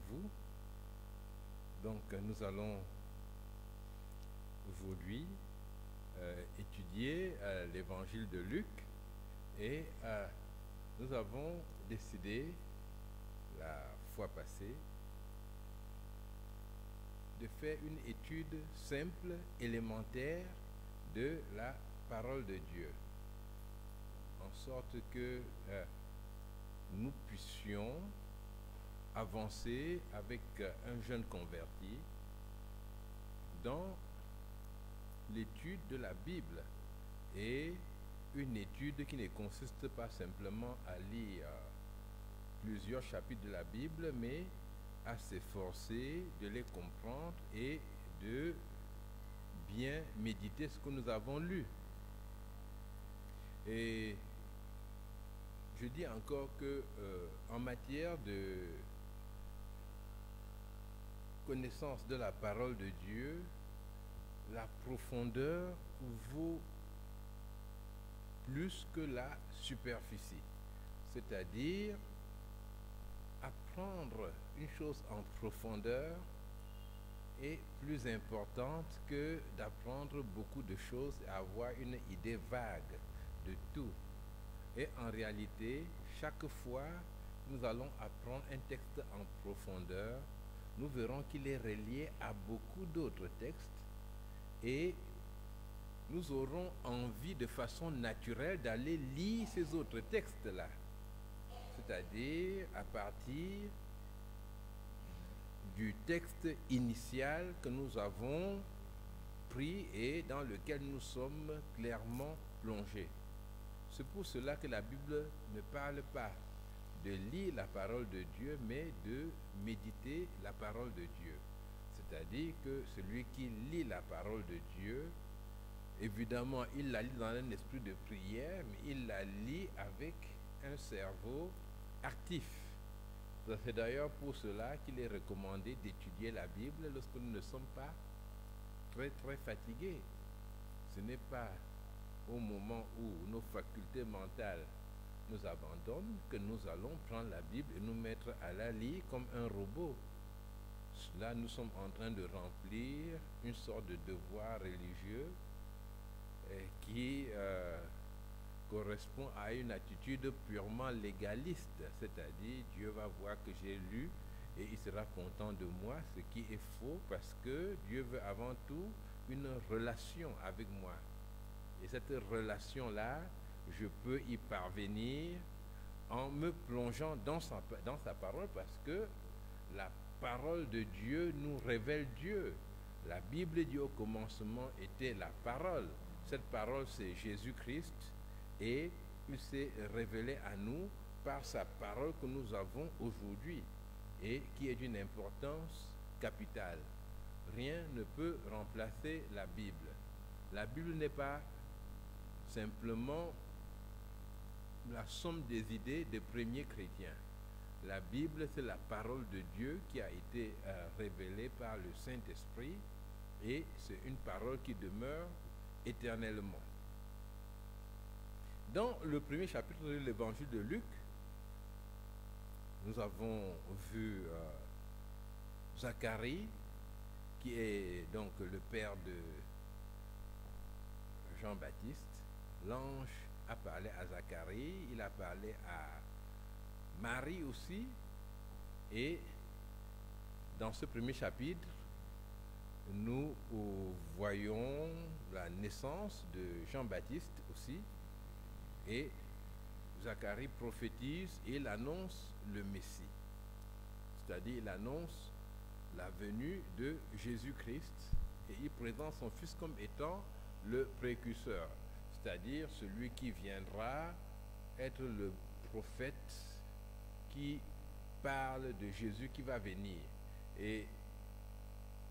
vous. Donc nous allons aujourd'hui étudier l'évangile de Luc et nous avons décidé la fois passée de faire une étude simple, élémentaire de la parole de Dieu, en sorte que nous puissions avancer avec un jeune converti dans l'étude de la Bible, et une étude qui ne consiste pas simplement à lire plusieurs chapitres de la Bible, mais à s'efforcer de les comprendre et de bien méditer ce que nous avons lu. Et je dis encore que en matière de connaissance de la parole de Dieu, la profondeur vaut plus que la superficie. C'est-à-dire, apprendre une chose en profondeur est plus importante que d'apprendre beaucoup de choses et avoir une idée vague de tout. Et en réalité, chaque fois que nous allons apprendre un texte en profondeur, nous verrons qu'il est relié à beaucoup d'autres textes et nous aurons envie de façon naturelle d'aller lire ces autres textes-là. C'est-à-dire à partir du texte initial que nous avons pris et dans lequel nous sommes clairement plongés. C'est pour cela que la Bible ne parle pas de lire la parole de Dieu, mais de méditer la parole de Dieu. C'est-à-dire que celui qui lit la parole de Dieu, évidemment, il la lit dans un esprit de prière, mais il la lit avec un cerveau actif. C'est d'ailleurs pour cela qu'il est recommandé d'étudier la Bible lorsque nous ne sommes pas très fatigués. Ce n'est pas au moment où nos facultés mentales nous abandonnent que nous allons prendre la Bible et nous mettre à la lire comme un robot. Là, nous sommes en train de remplir une sorte de devoir religieux qui correspond à une attitude purement légaliste, c'est-à-dire Dieu va voir que j'ai lu et il sera content de moi, ce qui est faux parce que Dieu veut avant tout une relation avec moi. Et cette relation-là, je peux y parvenir en me plongeant dans sa parole, parce que la parole de Dieu nous révèle Dieu. La Bible dit au commencement était la parole. Cette parole, c'est Jésus-Christ, et il s'est révélé à nous par sa parole que nous avons aujourd'hui et qui est d'une importance capitale. Rien ne peut remplacer la Bible. La Bible n'est pas simplement la somme des idées des premiers chrétiens. La Bible, c'est la parole de Dieu qui a été révélée par le Saint-Esprit, et c'est une parole qui demeure éternellement. Dans le premier chapitre de l'évangile de Luc, nous avons vu Zacharie, qui est donc le père de Jean-Baptiste. L'ange a parlé à Zacharie, il a parlé à Marie aussi, et dans ce premier chapitre, nous voyons la naissance de Jean-Baptiste aussi, et Zacharie prophétise et il annonce le Messie, c'est-à-dire il annonce la venue de Jésus-Christ, et il présente son fils comme étant le précurseur, c'est-à-dire celui qui viendra être le prophète qui parle de Jésus qui va venir. Et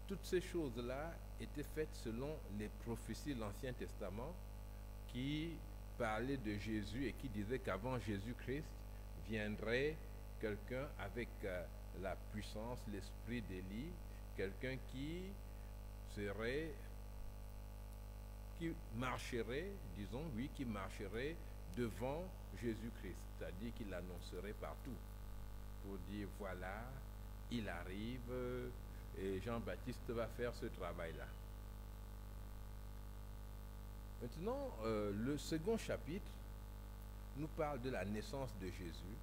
toutes ces choses-là étaient faites selon les prophéties de l'Ancien Testament qui parlaient de Jésus et qui disaient qu'avant Jésus-Christ viendrait quelqu'un avec la puissance, l'esprit d'Élie, quelqu'un qui marcherait, qui marcherait devant Jésus-Christ, c'est-à-dire qu'il l'annoncerait partout pour dire voilà il arrive et Jean-Baptiste va faire ce travail-là. Maintenant, le second chapitre nous parle de la naissance de Jésus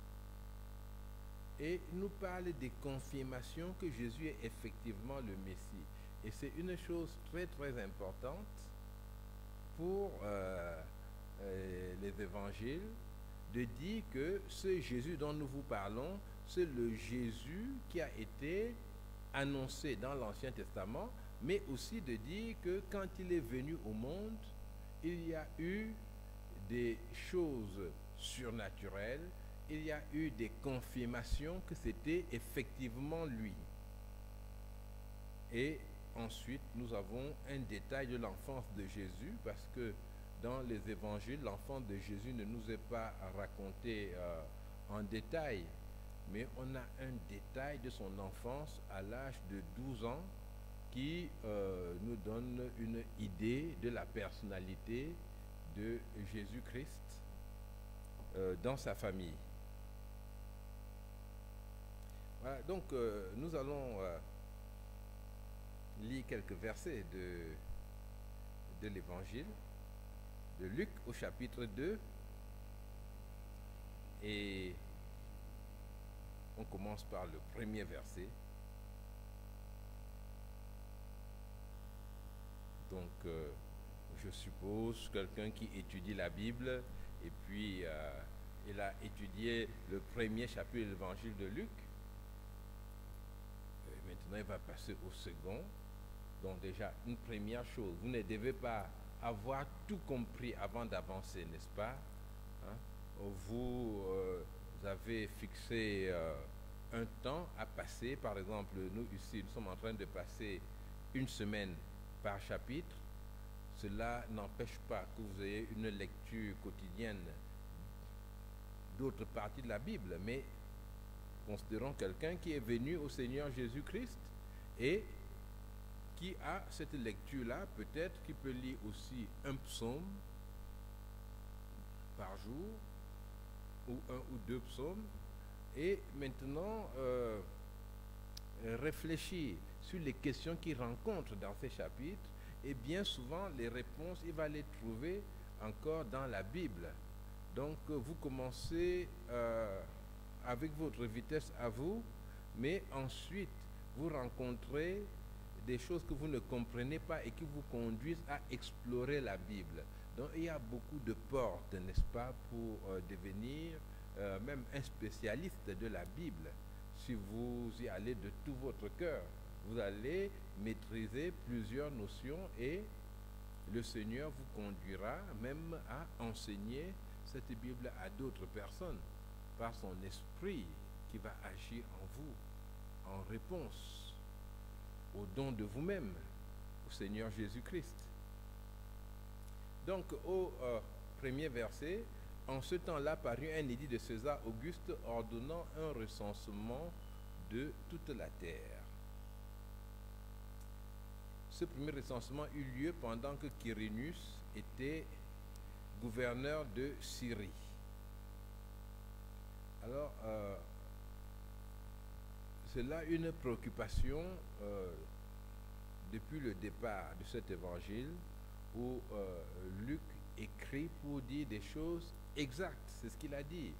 et nous parle des confirmations que Jésus est effectivement le Messie. Et c'est une chose très très importante pour les évangiles de dire que ce Jésus dont nous vous parlons, c'est le Jésus qui a été annoncé dans l'Ancien Testament, mais aussi de dire que quand il est venu au monde, il y a eu des choses surnaturelles, il y a eu des confirmations que c'était effectivement lui. Et ensuite, nous avons un détail de l'enfance de Jésus, parce que dans les évangiles, l'enfance de Jésus ne nous est pas raconté en détail, mais on a un détail de son enfance à l'âge de 12 ans qui nous donne une idée de la personnalité de Jésus-Christ dans sa famille. Voilà, donc nous allons lire quelques versets de l'évangile de Luc au chapitre 2 et on commence par le premier verset. Donc je suppose quelqu'un qui étudie la Bible et puis il a étudié le premier chapitre de l'évangile de Luc. Et maintenant il va passer au second. Donc déjà une première chose, vous ne devez pas avoir tout compris avant d'avancer, n'est-ce pas? Hein? Vous avez fixé un temps à passer. Par exemple, nous ici, nous sommes en train de passer une semaine par chapitre. Cela n'empêche pas que vous ayez une lecture quotidienne d'autres parties de la Bible, mais considérons quelqu'un qui est venu au Seigneur Jésus-Christ et qui a cette lecture-là, peut-être qu'il peut lire aussi un psaume par jour, ou un ou deux psaumes, et maintenant réfléchir sur les questions qu'il rencontre dans ces chapitres, et bien souvent les réponses, il va les trouver encore dans la Bible. Donc vous commencez avec votre vitesse à vous, mais ensuite vous rencontrez des choses que vous ne comprenez pas et qui vous conduisent à explorer la Bible. Donc il y a beaucoup de portes, n'est-ce pas, pour devenir même un spécialiste de la Bible. Si vous y allez de tout votre cœur, vous allez maîtriser plusieurs notions et le Seigneur vous conduira même à enseigner cette Bible à d'autres personnes par son esprit qui va agir en vous en réponse au don de vous-même, au Seigneur Jésus-Christ. Donc, au premier verset, en ce temps-là parut un édit de César Auguste ordonnant un recensement de toute la terre. Ce premier recensement eut lieu pendant que Quirinius était gouverneur de Syrie. Alors, c'est là une préoccupation depuis le départ de cet évangile où Luc écrit pour dire des choses exactes, c'est ce qu'il a dit.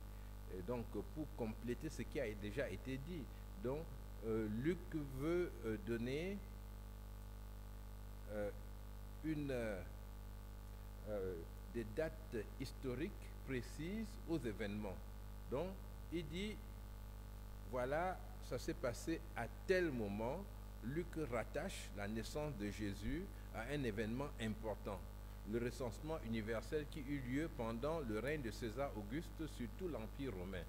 Et donc pour compléter ce qui a déjà été dit. Donc Luc veut donner des dates historiques précises aux événements. Donc il dit, voilà, ça s'est passé à tel moment. Luc rattache la naissance de Jésus à un événement important, le recensement universel qui eut lieu pendant le règne de César Auguste sur tout l'Empire romain.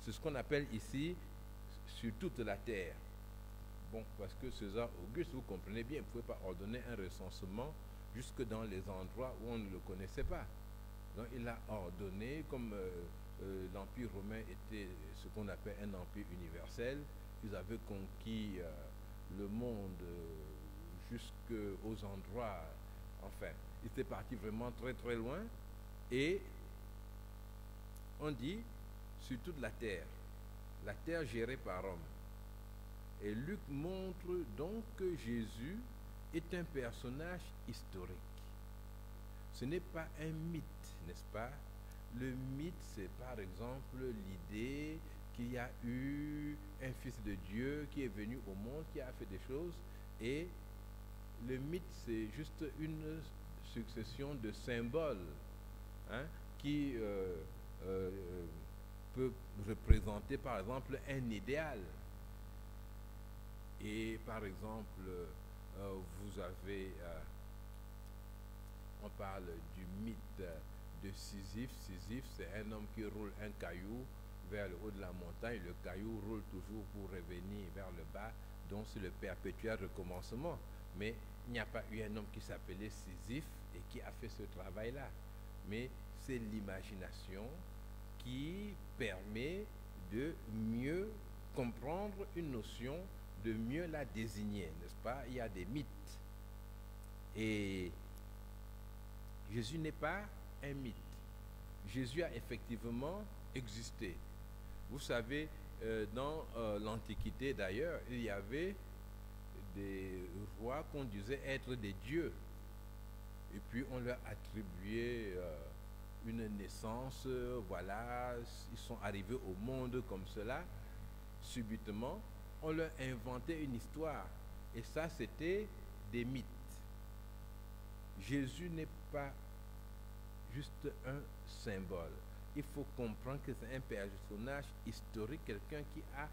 C'est ce qu'on appelle ici sur toute la terre. Bon, parce que César Auguste, vous comprenez bien, il ne pouvait pas ordonner un recensement jusque dans les endroits où on ne le connaissait pas. Donc il a ordonné, comme l'Empire romain était ce qu'on appelle un empire universel, ils avaient conquis le monde jusqu'aux endroits, enfin, ils étaient partis vraiment très très loin, et on dit sur toute la terre gérée par Rome. Et Luc montre donc que Jésus est un personnage historique. Ce n'est pas un mythe, n'est-ce pas? Le mythe, c'est par exemple l'idée qu'il y a eu un fils de Dieu qui est venu au monde, qui a fait des choses. Et le mythe, c'est juste une succession de symboles, hein, qui peut représenter par exemple un idéal. Et par exemple, vous avez, on parle du mythe de Sisyphe. Sisyphe, c'est un homme qui roule un caillou vers le haut de la montagne. Le caillou roule toujours pour revenir vers le bas, donc c'est le perpétuel recommencement. Mais il n'y a pas eu un homme qui s'appelait Sisyphe et qui a fait ce travail-là. Mais c'est l'imagination qui permet de mieux comprendre une notion, de mieux la désigner, n'est-ce pas? Il y a des mythes. Et Jésus n'est pas un mythe. Jésus a effectivement existé. Vous savez, dans l'Antiquité d'ailleurs, il y avait des rois qu'on disait être des dieux. Et puis on leur attribuait une naissance, voilà, ils sont arrivés au monde comme cela. Subitement, on leur inventait une histoire. Et ça, c'était des mythes. Jésus n'est pas juste un symbole. Il faut comprendre que c'est un personnage historique, quelqu'un qui a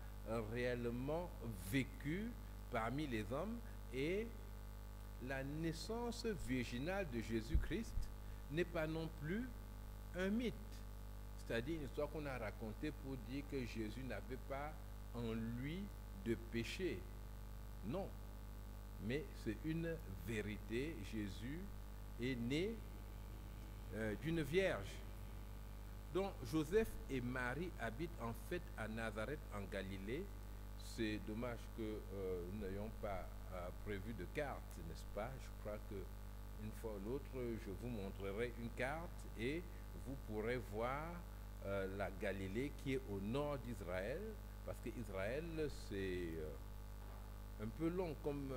réellement vécu parmi les hommes. Et la naissance virginale de Jésus-Christ n'est pas non plus un mythe. C'est-à-dire une histoire qu'on a racontée pour dire que Jésus n'avait pas en lui de péché. Non. Mais c'est une vérité. Jésus est né d'une vierge. Donc Joseph et Marie habitent en fait à Nazareth en Galilée. C'est dommage que nous n'ayons pas prévu de carte, n'est-ce pas? Je crois que une fois ou l'autre, je vous montrerai une carte et vous pourrez voir la Galilée qui est au nord d'Israël, parce que Israël c'est un peu long comme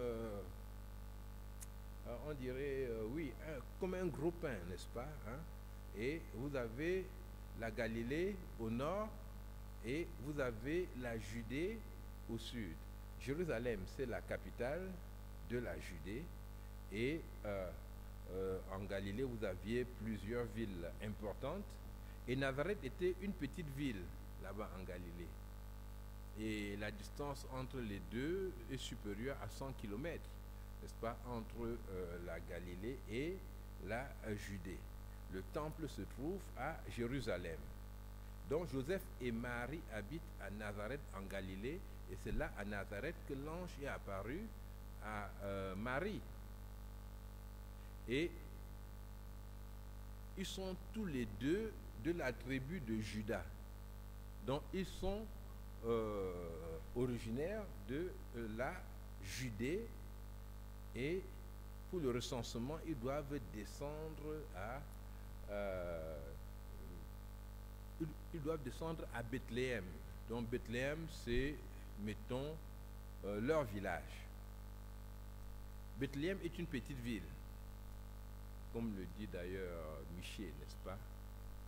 on dirait, oui, comme un gros pain, n'est-ce pas, hein? Et vous avez la Galilée au nord et vous avez la Judée au sud. Jérusalem, c'est la capitale de la Judée. Et en Galilée, vous aviez plusieurs villes importantes. Et Nazareth était une petite ville là-bas en Galilée. Et la distance entre les deux est supérieure à 100 km, n'est-ce pas, entre la Galilée et la Judée. Le temple se trouve à Jérusalem. Donc Joseph et Marie habitent à Nazareth en Galilée, et c'est là à Nazareth que l'ange est apparu à Marie. Et ils sont tous les deux de la tribu de Juda. Donc ils sont originaires de la Judée, et pour le recensement, ils doivent descendre à Bethléem. Donc Bethléem, c'est, mettons, leur village. Bethléem est une petite ville, comme le dit d'ailleurs Michée, n'est-ce pas?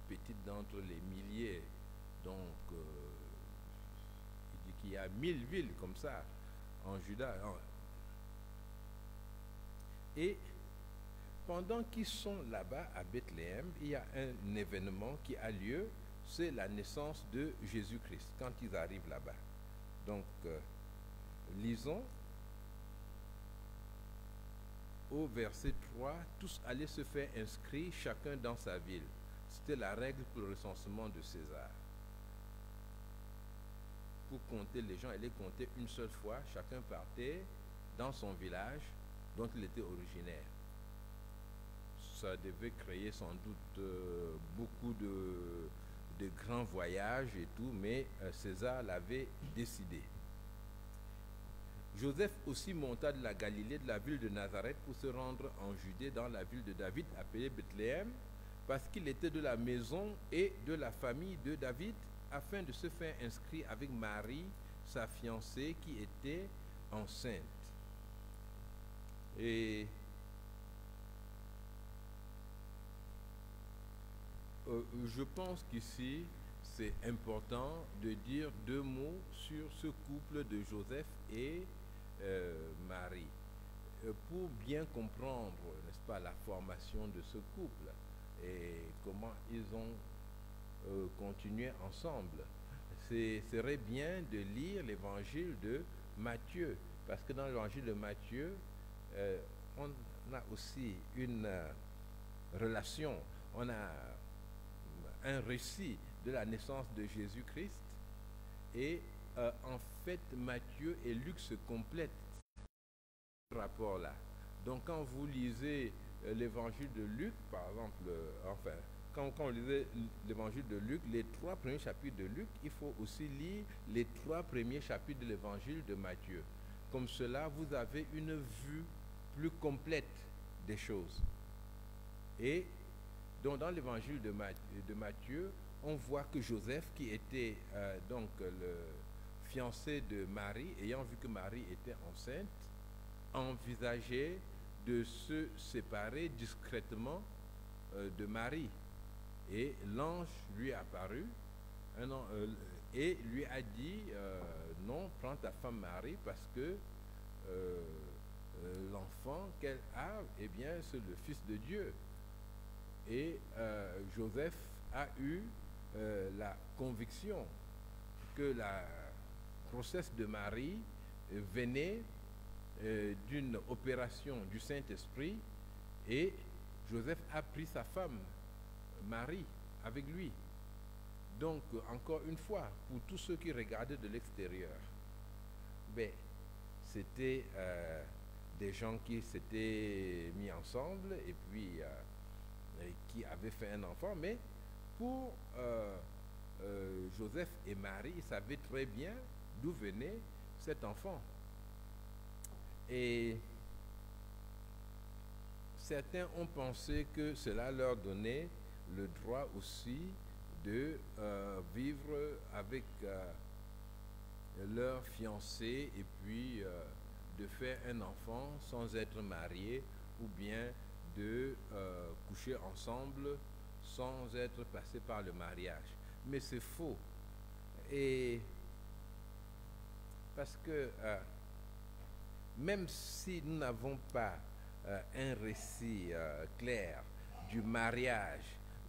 Petite d'entre les milliers. Donc, il dit qu'il y a 1000 villes comme ça en Juda. Et pendant qu'ils sont là-bas à Bethléem, il y a un événement qui a lieu, c'est la naissance de Jésus-Christ, quand ils arrivent là-bas. Donc, lisons au verset 3, tous allaient se faire inscrire, chacun dans sa ville. C'était la règle pour le recensement de César. Pour compter les gens, il les comptait une seule fois, chacun partait dans son village dont il était originaire. Ça devait créer sans doute beaucoup de grands voyages et tout, mais César l'avait décidé. Joseph aussi monta de la Galilée, de la ville de Nazareth, pour se rendre en Judée, dans la ville de David, appelée Bethléem, parce qu'il était de la maison et de la famille de David, afin de se faire inscrire avec Marie, sa fiancée qui était enceinte. Et je pense qu'ici, c'est important de dire 2 mots sur ce couple de Joseph et Marie. Pour bien comprendre, n'est-ce pas, la formation de ce couple et comment ils ont continué ensemble, ce serait bien de lire l'évangile de Matthieu, parce que dans l'évangile de Matthieu, on a aussi une relation, on a un récit de la naissance de Jésus-Christ, et en fait Matthieu et Luc se complètent ce rapport-là. Donc quand vous lisez l'évangile de Luc, par exemple, quand vous lisez l'évangile de Luc, les 3 premiers chapitres de Luc, il faut aussi lire les 3 premiers chapitres de l'évangile de Matthieu. Comme cela, vous avez une vue plus complète des choses. Et donc dans l'évangile de Matthieu, on voit que Joseph, qui était donc le fiancé de Marie, ayant vu que Marie était enceinte, envisageait de se séparer discrètement de Marie. Et l'ange lui est apparu et lui a dit non, prends ta femme Marie, parce que l'enfant qu'elle a, eh bien, c'est le Fils de Dieu. Et Joseph a eu la conviction que la grossesse de Marie venait d'une opération du Saint-Esprit, et Joseph a pris sa femme Marie avec lui. Donc, encore une fois, pour tous ceux qui regardaient de l'extérieur, c'était des gens qui s'étaient mis ensemble et puis qui avaient fait un enfant, mais pour Joseph et Marie, ils savaient très bien d'où venait cet enfant. Et certains ont pensé que cela leur donnait le droit aussi de vivre avec leur fiancé et puis de faire un enfant sans être mariés, ou bien de coucher ensemble sans être passé par le mariage. Mais c'est faux. Et parce que même si nous n'avons pas un récit clair du mariage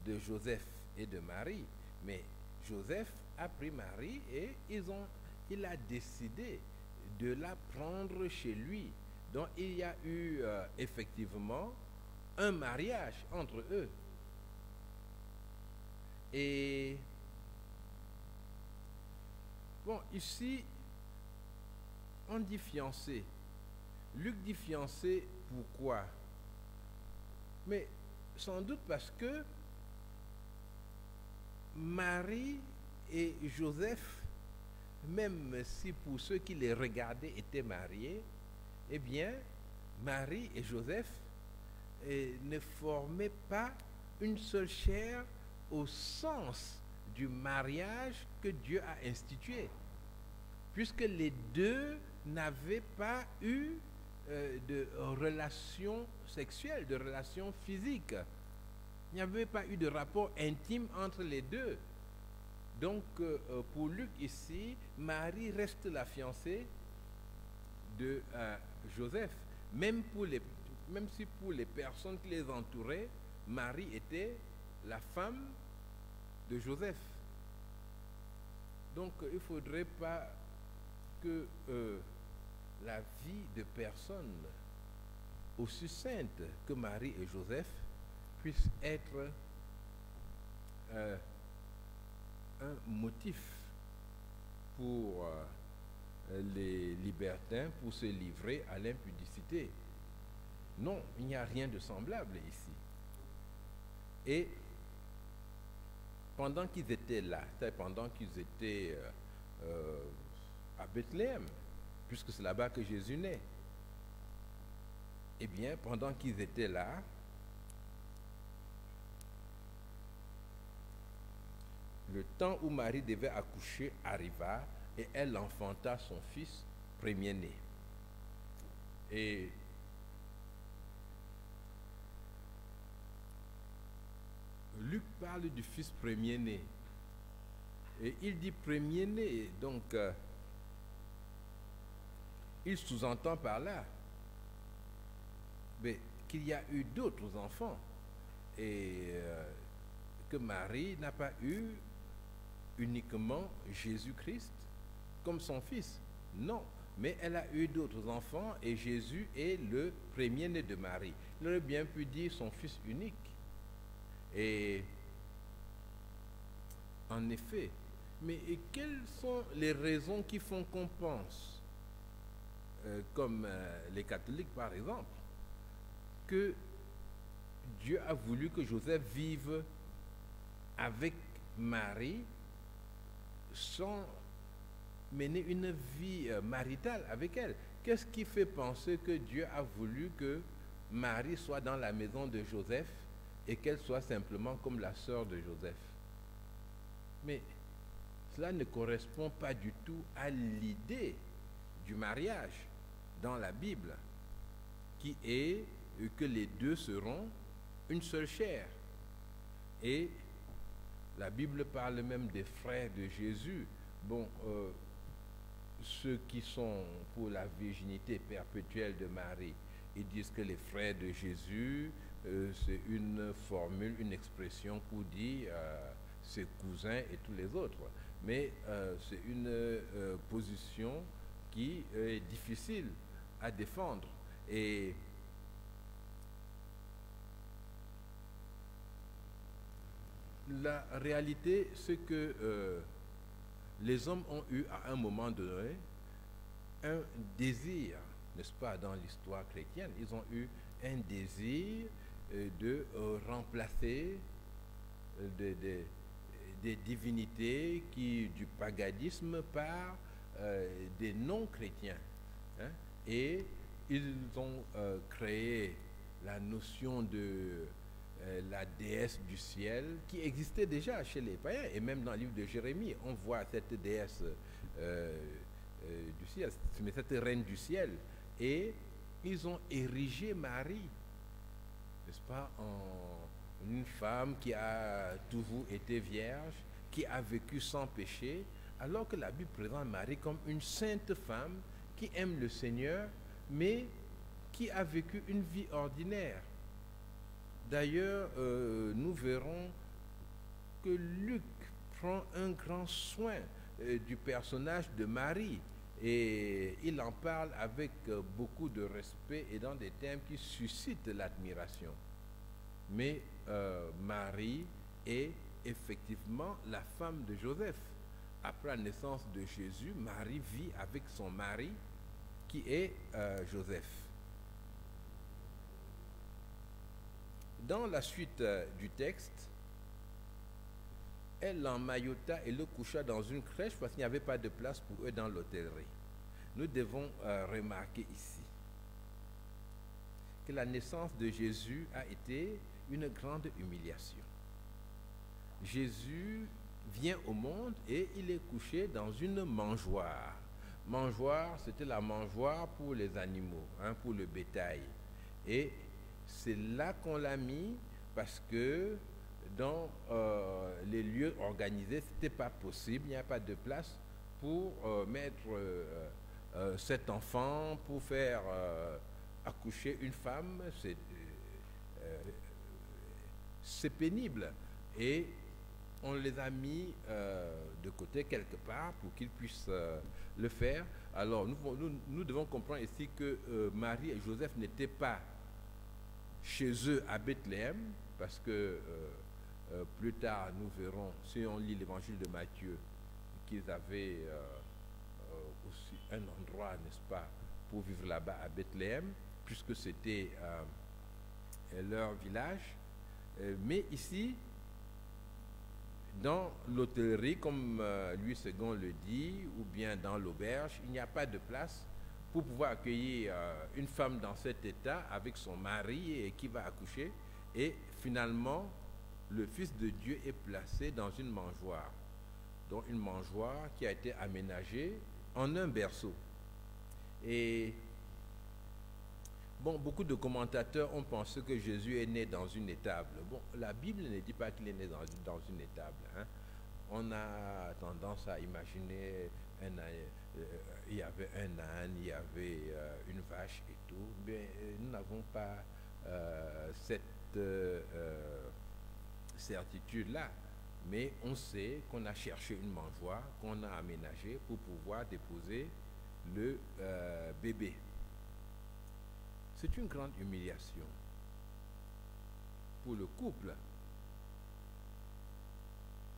de Joseph et de Marie, mais Joseph a pris Marie et il a décidé de la prendre chez lui. Donc il y a eu effectivement un mariage entre eux. Et bon, ici, on dit fiancé. Luc dit fiancé, pourquoi? Mais sans doute parce que Marie et Joseph, même si pour ceux qui les regardaient étaient mariés, eh bien, Marie et Joseph ne formaient pas une seule chair au sens du mariage que Dieu a institué, puisque les deux n'avaient pas eu de relation sexuelle, de relation physique. Il n'y avait pas eu de rapport intime entre les deux. Donc, pour Luc ici, Marie reste la fiancée de Joseph. Même si pour les personnes qui les entouraient, Marie était la femme de Joseph. Donc, il ne faudrait pas que la vie de personnes aussi saintes que Marie et Joseph puisse être un motif pour les libertins pour se livrer à l'impudicité. Non, il n'y a rien de semblable ici. Et pendant qu'ils étaient là, pendant qu'ils étaient à Bethléem, puisque c'est là-bas que Jésus naît, eh bien, pendant qu'ils étaient là, le temps où Marie devait accoucher arriva, et elle enfanta son fils premier-né. Et Luc parle du fils premier-né. Et il dit premier-né, donc il sous-entend par là qu'il y a eu d'autres enfants et que Marie n'a pas eu uniquement Jésus-Christ comme son fils. Non, mais elle a eu d'autres enfants et Jésus est le premier-né de Marie. Il aurait bien pu dire son fils unique. Et en effet, mais quelles sont les raisons qui font qu'on pense, comme les catholiques par exemple, que Dieu a voulu que Joseph vive avec Marie sans mener une vie maritale avec elle? Qu'est-ce qui fait penser que Dieu a voulu que Marie soit dans la maison de Joseph et qu'elle soit simplement comme la sœur de Joseph? Mais cela ne correspond pas du tout à l'idée du mariage dans la Bible, qui est que les deux seront une seule chair. Et la Bible parle même des frères de Jésus. Bon, ceux qui sont pour la virginité perpétuelle de Marie, ils disent que les frères de Jésus, c'est une formule, une expression pour dire ses cousins et tous les autres. Mais c'est une position qui est difficile à défendre. Et la réalité, c'est que les hommes ont eu à un moment donné un désir, n'est-ce pas, dans l'histoire chrétienne, ils ont eu un désir de remplacer des divinités du paganisme par des non-chrétiens. Hein, et ils ont créé la notion de la déesse du ciel qui existait déjà chez les païens, et même dans le livre de Jérémie, on voit cette déesse du ciel, mais cette reine du ciel, et ils ont érigé Marie, n'est-ce pas, en une femme qui a toujours été vierge, qui a vécu sans péché, alors que la Bible présente Marie comme une sainte femme qui aime le Seigneur, mais qui a vécu une vie ordinaire. D'ailleurs, nous verrons que Luc prend un grand soin du personnage de Marie et il en parle avec beaucoup de respect et dans des termes qui suscitent l'admiration. Mais Marie est effectivement la femme de Joseph. Après la naissance de Jésus, Marie vit avec son mari qui est Joseph. Dans la suite du texte, elle l'emmaillota et le coucha dans une crèche parce qu'il n'y avait pas de place pour eux dans l'hôtellerie. Nous devons remarquer ici que la naissance de Jésus a été une grande humiliation. Jésus vient au monde et il est couché dans une mangeoire. Mangeoire, c'était la mangeoire pour les animaux, hein, pour le bétail. Et c'est là qu'on l'a mis parce que dans les lieux organisés, ce n'était pas possible, il n'y a pas de place pour mettre cet enfant, pour faire accoucher une femme. C'est pénible. Et on les a mis de côté quelque part pour qu'ils puissent le faire. Alors nous devons comprendre ici que Marie et Joseph n'étaient pas chez eux à Bethléem, parce que plus tard nous verrons, si on lit l'évangile de Matthieu, qu'ils avaient aussi un endroit, n'est-ce pas, pour vivre là-bas à Bethléem, puisque c'était leur village. Mais ici, dans l'hôtellerie, comme Louis II le dit, ou bien dans l'auberge, il n'y a pas de place pour pouvoir accueillir une femme dans cet état avec son mari et qui va accoucher. Et finalement, le Fils de Dieu est placé dans une mangeoire. donc une mangeoire qui a été aménagée en un berceau. Et bon, beaucoup de commentateurs ont pensé que Jésus est né dans une étable. Bon, la Bible ne dit pas qu'il est né dans une étable, hein. On a tendance à imaginer il y avait un âne, il y avait une vache et tout, mais nous n'avons pas cette certitude-là. Mais on sait qu'on a cherché une mangeoire, qu'on a aménagée pour pouvoir déposer le bébé. C'est une grande humiliation pour le couple.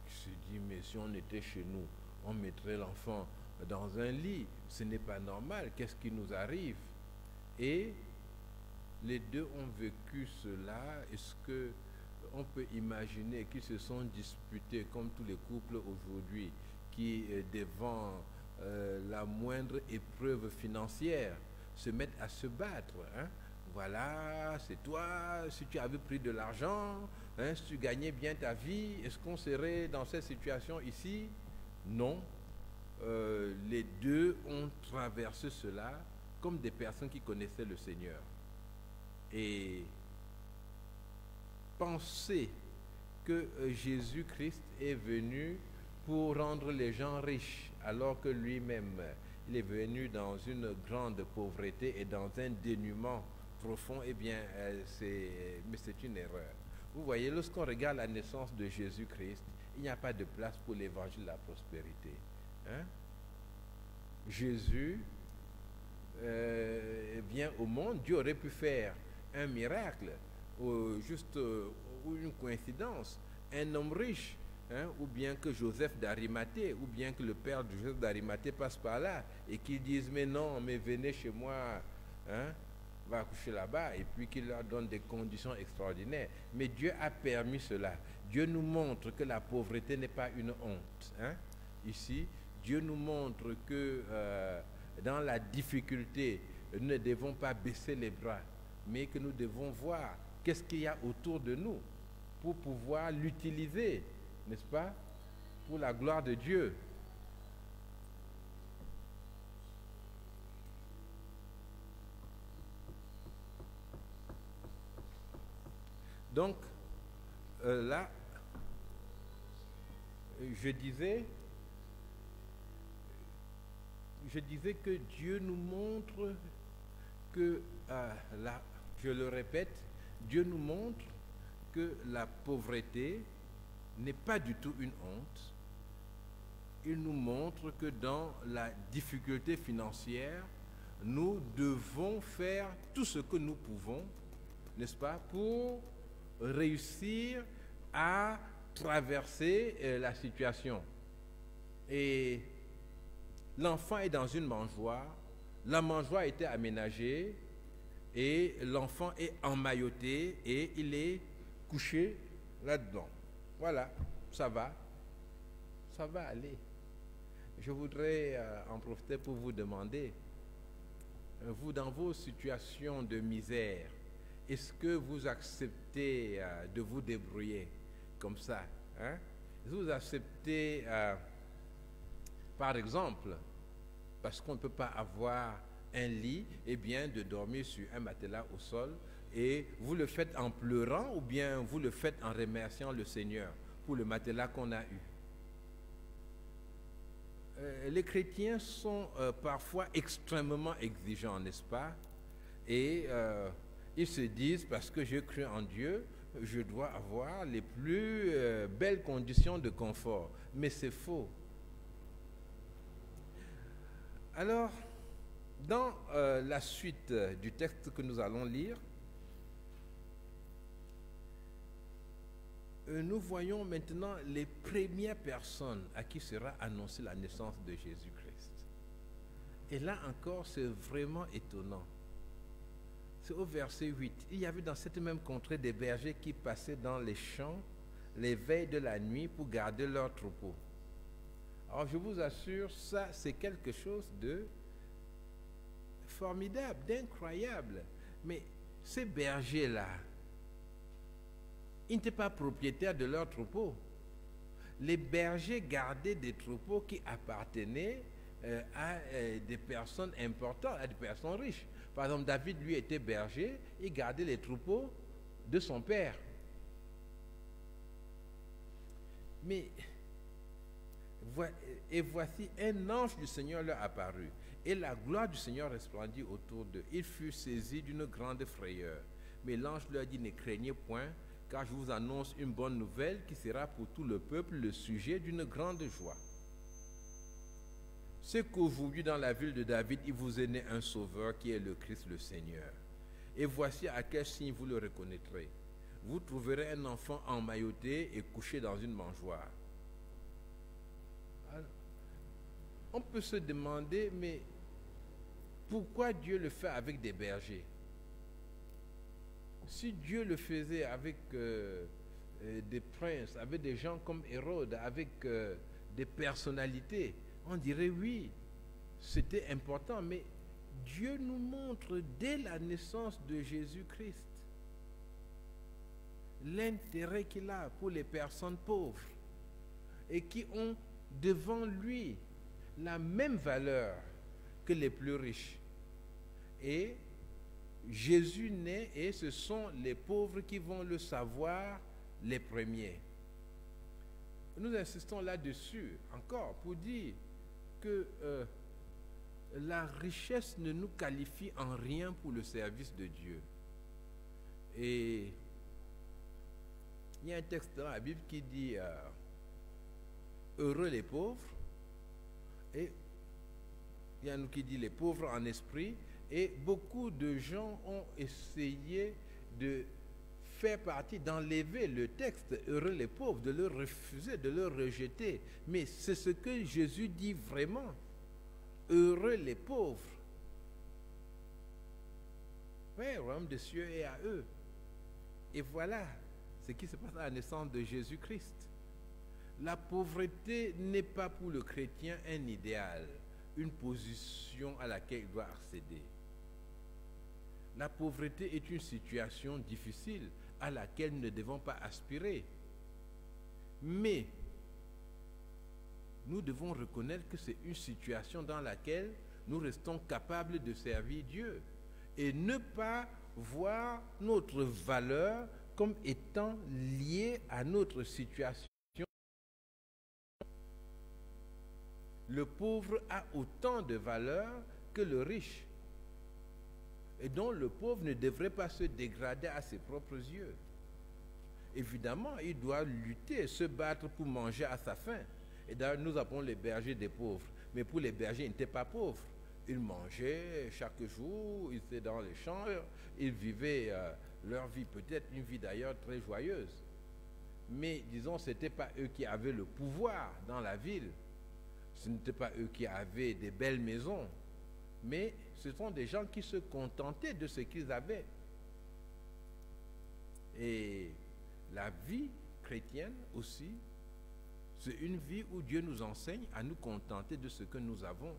Il se dit, mais si on était chez nous, on mettrait l'enfant dans un lit. Ce n'est pas normal. Qu'est-ce qui nous arrive? Et les deux ont vécu cela. Est-ce que on peut imaginer qu'ils se sont disputés comme tous les couples aujourd'hui qui, devant la moindre épreuve financière, se mettent à se battre, hein? Voilà, c'est toi, si tu avais pris de l'argent, hein, si tu gagnais bien ta vie, est-ce qu'on serait dans cette situation ici? Non. Les deux ont traversé cela comme des personnes qui connaissaient le Seigneur. Et penser que Jésus-Christ est venu pour rendre les gens riches, alors que lui-même, il est venu dans une grande pauvreté et dans un dénuement profond, eh bien, c'est une erreur. Vous voyez, lorsqu'on regarde la naissance de Jésus-Christ, il n'y a pas de place pour l'évangile de la prospérité, hein? Jésus vient au monde. Dieu aurait pu faire un miracle, ou une coïncidence, un homme riche, hein, ou bien que Joseph d'Arimathée, ou bien que le père de Joseph d'Arimathée passe par là et qu'ils disent mais non, mais venez chez moi, hein, va accoucher là-bas, et puis qu'il leur donne des conditions extraordinaires. Mais Dieu a permis cela. Dieu nous montre que la pauvreté n'est pas une honte, hein. Ici, Dieu nous montre que dans la difficulté, nous ne devons pas baisser les bras, mais que nous devons voir qu'est-ce qu'il y a autour de nous pour pouvoir l'utiliser, n'est-ce pas, pour la gloire de Dieu. Donc, là, je disais que Dieu nous montre que, je le répète, Dieu nous montre que la pauvreté n'est pas du tout une honte. Il nous montre que dans la difficulté financière, nous devons faire tout ce que nous pouvons, n'est-ce pas, pour réussir à traverser la situation. Et l'enfant est dans une mangeoire, la mangeoire a été aménagée et l'enfant est emmailloté et il est couché là-dedans. Voilà, ça va aller. Je voudrais en profiter pour vous demander, vous dans vos situations de misère, est-ce que vous acceptez de vous débrouiller comme ça, hein? Est-ce que vous acceptez, par exemple, parce qu'on ne peut pas avoir un lit, eh bien de dormir sur un matelas au sol, et vous le faites en pleurant ou bien vous le faites en remerciant le Seigneur pour le matelas qu'on a eu? Les chrétiens sont parfois extrêmement exigeants, n'est-ce pas? Et ils se disent, parce que je cru en Dieu, je dois avoir les plus belles conditions de confort. Mais c'est faux. Alors, dans la suite du texte que nous allons lire, nous voyons maintenant les premières personnes à qui sera annoncée la naissance de Jésus-Christ. Et là encore, c'est vraiment étonnant. C'est au verset 8. Il y avait dans cette même contrée des bergers qui passaient dans les champs les veilles de la nuit pour garder leurs troupeaux. Alors je vous assure, ça c'est quelque chose de formidable, d'incroyable. Mais ces bergers-là, ils n'étaient pas propriétaires de leurs troupeaux. les bergers gardaient des troupeaux qui appartenaient à des personnes importantes, à des personnes riches. Par exemple, David, lui, était berger, il gardait les troupeaux de son père. Mais, et voici un ange du Seigneur leur apparut, et la gloire du Seigneur resplendit autour d'eux. Ils furent saisis d'une grande frayeur. Mais l'ange leur dit, ne craignez point, car je vous annonce une bonne nouvelle qui sera pour tout le peuple le sujet d'une grande joie. C'est qu'aujourd'hui dans la ville de David, il vous est né un sauveur qui est le Christ le Seigneur. Et voici à quel signe vous le reconnaîtrez. Vous trouverez un enfant emmailloté et couché dans une mangeoire. Alors, on peut se demander, mais pourquoi Dieu le fait avec des bergers? Si Dieu le faisait avec des princes, avec des gens comme Hérode, avec des personnalités, on dirait oui, c'était important, mais Dieu nous montre dès la naissance de Jésus-Christ l'intérêt qu'il a pour les personnes pauvres et qui ont devant lui la même valeur que les plus riches. Et Jésus naît et ce sont les pauvres qui vont le savoir les premiers. Nous insistons là-dessus encore pour dire que la richesse ne nous qualifie en rien pour le service de Dieu. Et il y a un texte dans la Bible qui dit heureux les pauvres, et il y a un qui dit les pauvres en esprit, et beaucoup de gens ont essayé de faire partie, d'enlever le texte heureux les pauvres, de le refuser, de le rejeter. Mais c'est ce que Jésus dit vraiment. Heureux les pauvres. Oui, le royaume des cieux est à eux. Et voilà ce qui se passe à la naissance de Jésus-Christ. La pauvreté n'est pas pour le chrétien un idéal, une position à laquelle il doit accéder. La pauvreté est une situation difficile à laquelle nous ne devons pas aspirer. Mais nous devons reconnaître que c'est une situation dans laquelle nous restons capables de servir Dieu et ne pas voir notre valeur comme étant liée à notre situation. Le pauvre a autant de valeur que le riche. Et donc le pauvre ne devrait pas se dégrader à ses propres yeux. Évidemment, il doit lutter, se battre pour manger à sa faim. Et d'ailleurs, nous appelons les bergers des pauvres. Mais pour les bergers, ils n'étaient pas pauvres. Ils mangeaient chaque jour, ils étaient dans les champs, ils vivaient leur vie, peut-être une vie d'ailleurs très joyeuse. Mais disons, ce n'était pas eux qui avaient le pouvoir dans la ville. Ce n'était pas eux qui avaient des belles maisons. Mais ce sont des gens qui se contentaient de ce qu'ils avaient. Et la vie chrétienne aussi, c'est une vie où Dieu nous enseigne à nous contenter de ce que nous avons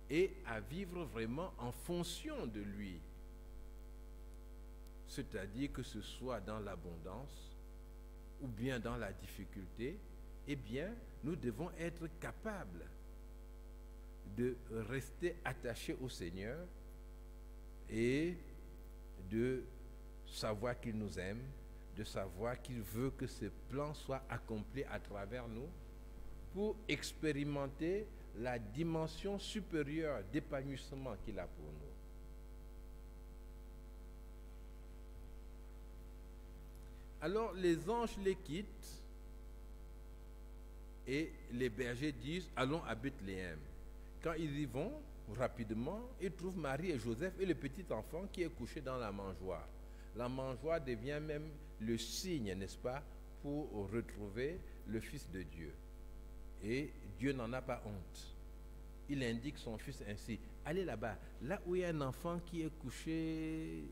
et à vivre vraiment en fonction de lui. C'est-à-dire que ce soit dans l'abondance ou bien dans la difficulté, eh bien, nous devons être capables de rester attachés au Seigneur et de savoir qu'il nous aime, de savoir qu'il veut que ce plan soit accompli à travers nous pour expérimenter la dimension supérieure d'épanouissement qu'il a pour nous. Alors les anges les quittent et les bergers disent allons à Bethléem. Quand ils y vont, rapidement, ils trouvent Marie et Joseph et le petit enfant qui est couché dans la mangeoire. La mangeoire devient même le signe, n'est-ce pas, pour retrouver le Fils de Dieu. Et Dieu n'en a pas honte. Il indique son Fils ainsi. Allez là-bas, là où il y a un enfant qui est couché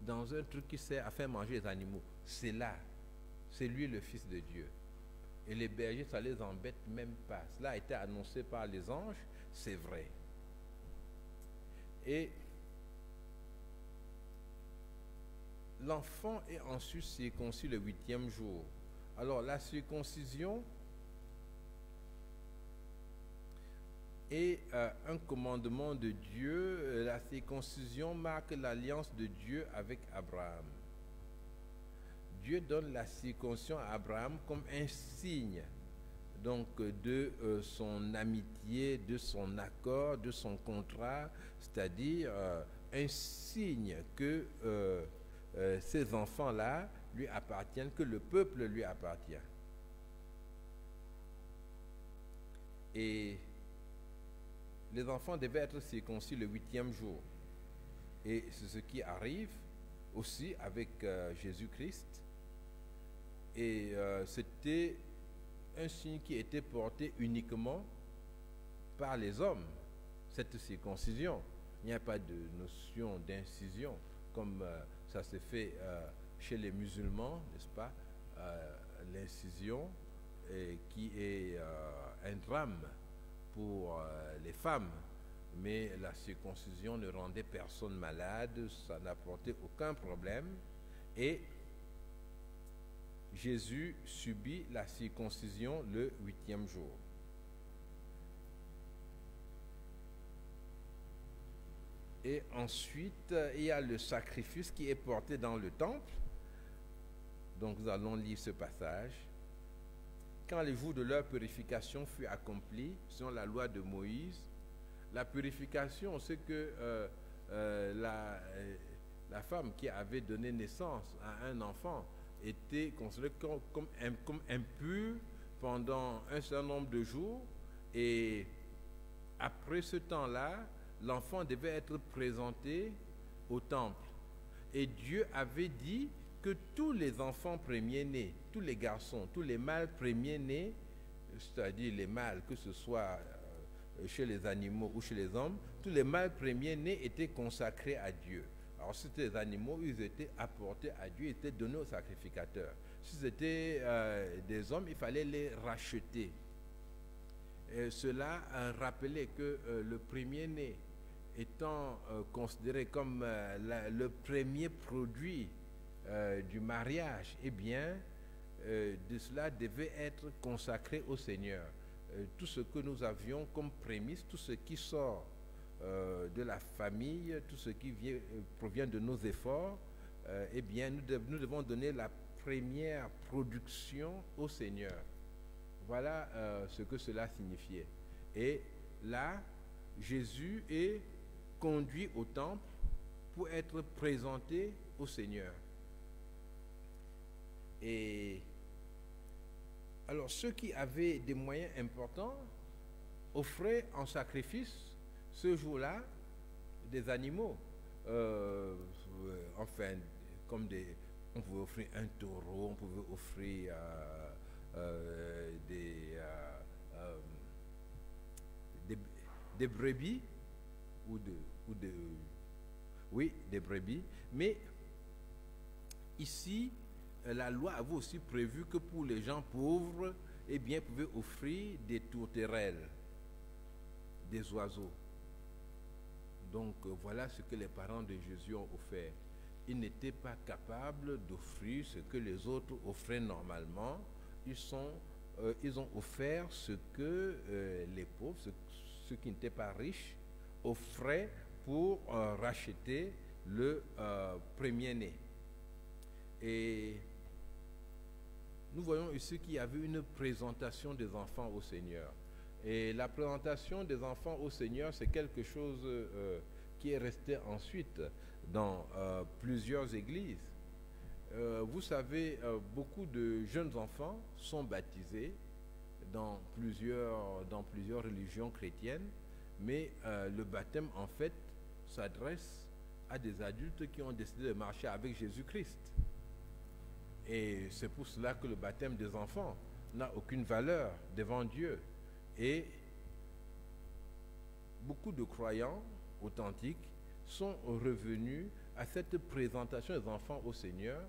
dans un truc qui sert à faire manger les animaux. C'est là. C'est lui le Fils de Dieu. Et les bergers, ça les embête même pas. Cela a été annoncé par les anges, c'est vrai. Et l'enfant est ensuite circoncis le 8e jour. Alors la circoncision et un commandement de Dieu. La circoncision marque l'alliance de Dieu avec Abraham. Dieu donne la circoncision à Abraham comme un signe donc de son amitié, de son accord, de son contrat, c'est-à-dire un signe que ces enfants-là lui appartiennent, que le peuple lui appartient. Et les enfants devaient être circoncis le 8e jour. Et c'est ce qui arrive aussi avec Jésus-Christ. Et c'était un signe qui était porté uniquement par les hommes, cette circoncision. Il n'y a pas de notion d'incision comme ça se fait chez les musulmans, n'est-ce pas? L'incision qui est un drame pour les femmes, mais la circoncision ne rendait personne malade, ça n'apportait aucun problème. Et Jésus subit la circoncision le 8e jour. Et ensuite, il y a le sacrifice qui est porté dans le temple. Donc nous allons lire ce passage. Quand le jour de leur purification fut accompli, selon la loi de Moïse, la purification, c'est que la femme qui avait donné naissance à un enfant était considérée comme impure pendant un certain nombre de jours, et après ce temps-là, l'enfant devait être présenté au temple. Et Dieu avait dit que tous les enfants premiers-nés, tous les garçons, tous les mâles premiers-nés, c'est-à-dire les mâles, que ce soit chez les animaux ou chez les hommes, tous les mâles premiers-nés étaient consacrés à Dieu. Alors si c'était des animaux, ils étaient apportés à Dieu, ils étaient donnés aux sacrificateurs. Si c'était des hommes, il fallait les racheter. Et cela rappelait que le premier-né étant considéré comme le premier produit du mariage, eh bien, de cela devait être consacré au Seigneur. Tout ce que nous avions comme prémisse, tout ce qui sort de la famille, tout ce qui provient de nos efforts, eh bien, nous devons donner la première production au Seigneur. Voilà ce que cela signifiait. Et là, Jésus est conduit au temple pour être présenté au Seigneur. Et alors, ceux qui avaient des moyens importants offraient en sacrifice ce jour-là des animaux. Enfin, comme on pouvait offrir un taureau, on pouvait offrir des brebis oui, des brebis. Mais ici, la loi avait aussi prévu que pour les gens pauvres, eh bien, pouvaient offrir des tourterelles, des oiseaux. Donc voilà ce que les parents de Jésus ont offert. Ils n'étaient pas capables d'offrir ce que les autres offraient normalement. Ils ont offert ce que les pauvres, ceux qui n'étaient pas riches, offraient pour racheter le premier-né. Et nous voyons ici qu'il y avait une présentation des enfants au Seigneur. Et la présentation des enfants au Seigneur, c'est quelque chose qui est resté ensuite dans plusieurs églises. Vous savez, beaucoup de jeunes enfants sont baptisés dans plusieurs religions chrétiennes, mais le baptême, en fait, s'adresse à des adultes qui ont décidé de marcher avec Jésus-Christ. Et c'est pour cela que le baptême des enfants n'a aucune valeur devant Dieu. Et beaucoup de croyants authentiques sont revenus à cette présentation des enfants au Seigneur,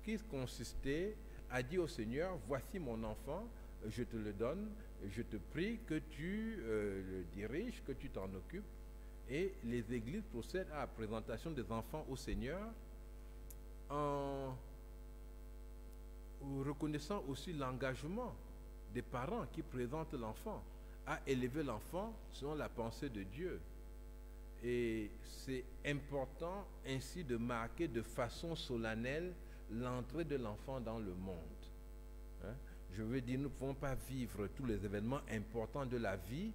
qui consistait à dire au Seigneur, voici mon enfant, je te le donne, je te prie que tu le diriges, que tu t'en occupes. Et les églises procèdent à la présentation des enfants au Seigneur en reconnaissant aussi l'engagement des parents qui présentent l'enfant à élever l'enfant selon la pensée de Dieu. Et c'est important ainsi de marquer de façon solennelle l'entrée de l'enfant dans le monde. Hein? Je veux dire, nous ne pouvons pas vivre tous les événements importants de la vie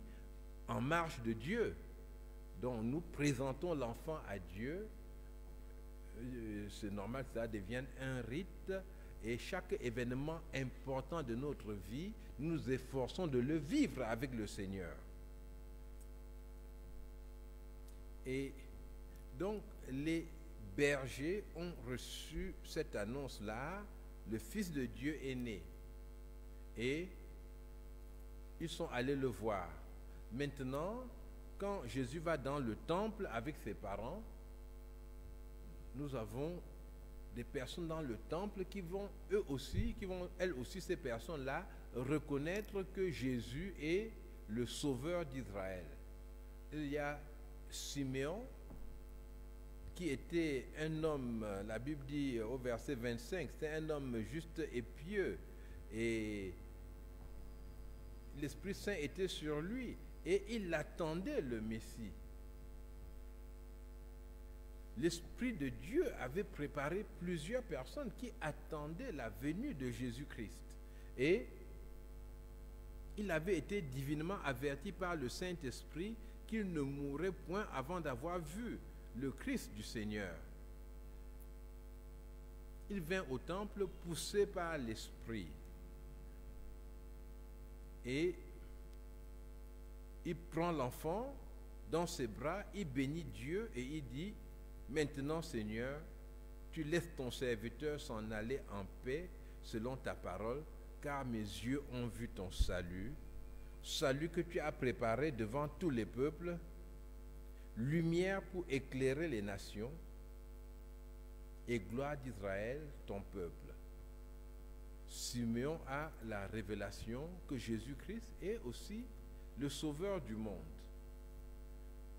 en marge de Dieu. Donc nous présentons l'enfant à Dieu. C'est normal que ça devienne un rite. Et chaque événement important de notre vie, nous nous efforçons de le vivre avec le Seigneur. Et donc, les bergers ont reçu cette annonce-là, le Fils de Dieu est né. Et ils sont allés le voir. Maintenant, quand Jésus va dans le temple avec ses parents, nous avons des personnes dans le temple qui vont elles aussi, ces personnes-là, reconnaître que Jésus est le sauveur d'Israël. Il y a Siméon, qui était un homme, la Bible dit au verset 25, c'était un homme juste et pieux, et l'Esprit Saint était sur lui, et il attendait le Messie. L'Esprit de Dieu avait préparé plusieurs personnes qui attendaient la venue de Jésus-Christ. Et il avait été divinement averti par le Saint-Esprit qu'il ne mourrait point avant d'avoir vu le Christ du Seigneur. Il vint au temple poussé par l'Esprit. Et il prend l'enfant dans ses bras, il bénit Dieu et il dit: maintenant, Seigneur, tu laisses ton serviteur s'en aller en paix selon ta parole, car mes yeux ont vu ton salut, salut que tu as préparé devant tous les peuples, lumière pour éclairer les nations et gloire d'Israël, ton peuple. Simeon a la révélation que Jésus-Christ est aussi le sauveur du monde.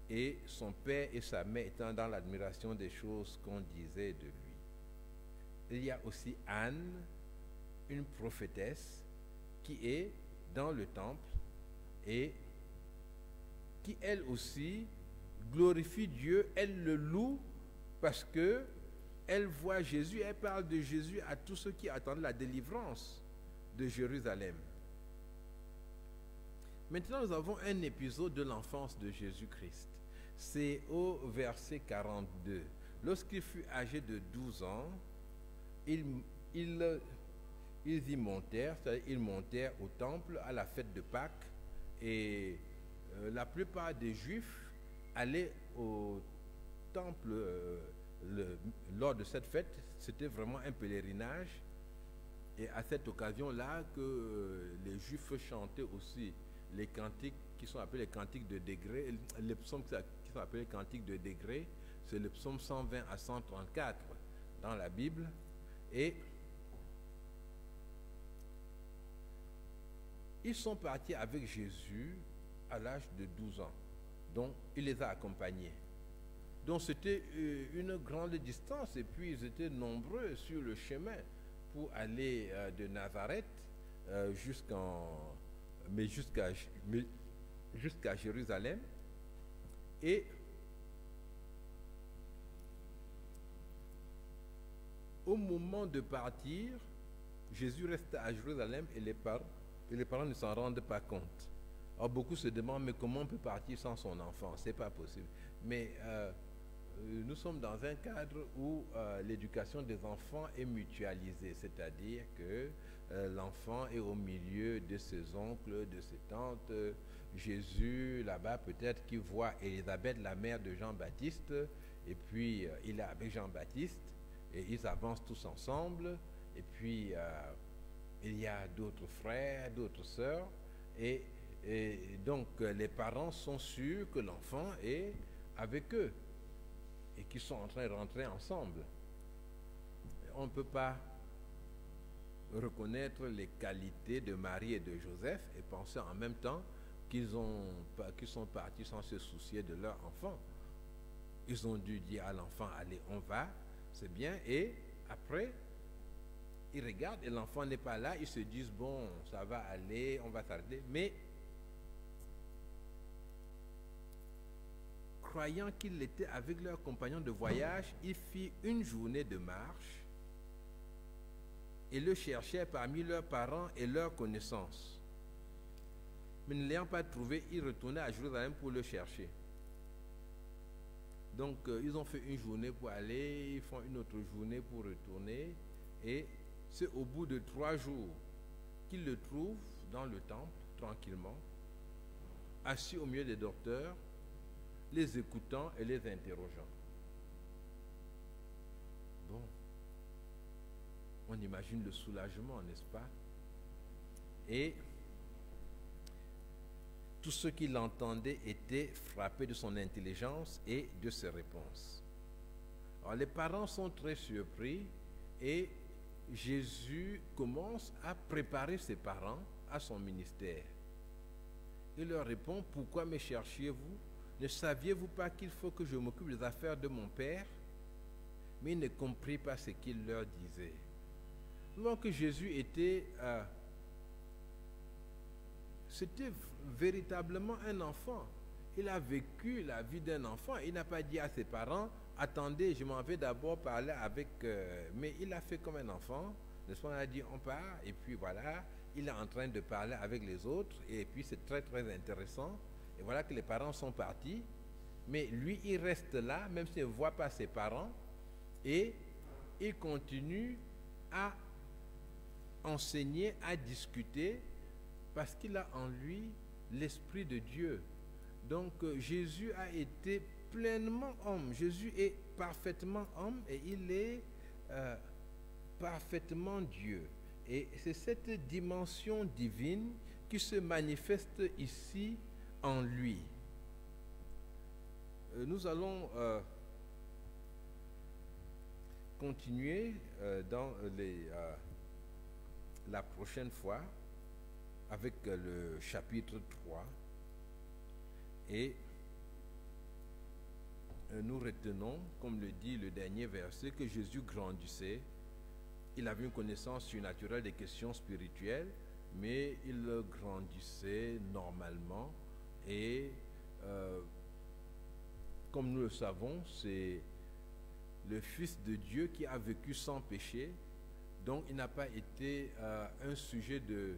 Et son père et sa mère étant dans l'admiration des choses qu'on disait de lui. Il y a aussi Anne, une prophétesse, qui est dans le temple et qui elle aussi glorifie Dieu, elle le loue parce que elle voit Jésus, elle parle de Jésus à tous ceux qui attendent la délivrance de Jérusalem. Maintenant, nous avons un épisode de l'enfance de Jésus-Christ. C'est au verset 42. Lorsqu'il fut âgé de 12 ans, ils y montèrent, c'est-à-dire ils montèrent au temple à la fête de Pâques, et la plupart des Juifs allaient au temple lors de cette fête. C'était vraiment un pèlerinage, et à cette occasion-là que les Juifs chantaient aussi les cantiques qui sont appelés les cantiques de degrés, les psaumes qui sont appelés les cantiques de degrés, c'est le psaume 120 à 134 dans la Bible. Et ils sont partis avec Jésus à l'âge de 12 ans. Donc, il les a accompagnés. Donc, c'était une grande distance, et puis ils étaient nombreux sur le chemin pour aller de Nazareth jusqu'à Jérusalem. Et au moment de partir, Jésus reste à Jérusalem et les parents ne s'en rendent pas compte. Alors beaucoup se demandent, mais comment on peut partir sans son enfant? C'est pas possible. Mais nous sommes dans un cadre où l'éducation des enfants est mutualisée, c'est-à-dire que l'enfant est au milieu de ses oncles, de ses tantes. Jésus, là-bas, peut-être qu'il voit Élisabeth, la mère de Jean-Baptiste, et puis il est avec Jean-Baptiste, et ils avancent tous ensemble, et puis il y a d'autres frères, d'autres sœurs, et donc les parents sont sûrs que l'enfant est avec eux, et qu'ils sont en train de rentrer ensemble. On ne peut pas reconnaître les qualités de Marie et de Joseph et penser en même temps qu'ils sont partis sans se soucier de leur enfant. Ils ont dû dire à l'enfant: allez, on va, c'est bien, et après ils regardent et l'enfant n'est pas là, ils se disent: bon, ça va aller, on va s'arrêter. Mais croyant qu'il était avec leurs compagnons de voyage, ils firent une journée de marche et le cherchèrent parmi leurs parents et leurs connaissances. Mais ne l'ayant pas trouvé, ils retournaient à Jérusalem pour le chercher. Donc, ils ont fait une journée pour aller, ils font une autre journée pour retourner. Et c'est au bout de 3 jours qu'ils le trouvent dans le temple, tranquillement, assis au milieu des docteurs, les écoutant et les interrogeant. Bon, on imagine le soulagement, n'est-ce pas? Et tous ceux qui l'entendaient étaient frappés de son intelligence et de ses réponses. Alors les parents sont très surpris et Jésus commence à préparer ses parents à son ministère. Il leur répond: pourquoi me cherchiez-vous? Ne saviez-vous pas qu'il faut que je m'occupe des affaires de mon Père? Mais ils ne comprirent pas ce qu'il leur disait. Donc Jésus c'était véritablement un enfant. Il a vécu la vie d'un enfant. Il n'a pas dit à ses parents: attendez, je m'en vais d'abord parler avec... Mais il a fait comme un enfant. Le soir, on a dit: on part. Et puis voilà, il est en train de parler avec les autres. Et puis c'est très très intéressant. Et voilà que les parents sont partis. Mais lui, il reste là, même s'il ne voit pas ses parents. Et il continue à enseigner, à discuter, parce qu'il a en lui l'Esprit de Dieu. Donc Jésus a été pleinement homme. Jésus est parfaitement homme et il est parfaitement Dieu. Et c'est cette dimension divine qui se manifeste ici en lui. Nous allons continuer dans la prochaine fois avec le chapitre 3 et nous retenons, comme le dit le dernier verset, que Jésus grandissait. Il avait une connaissance surnaturelle des questions spirituelles, mais il grandissait normalement et comme nous le savons, c'est le Fils de Dieu qui a vécu sans péché, donc il n'a pas été un sujet de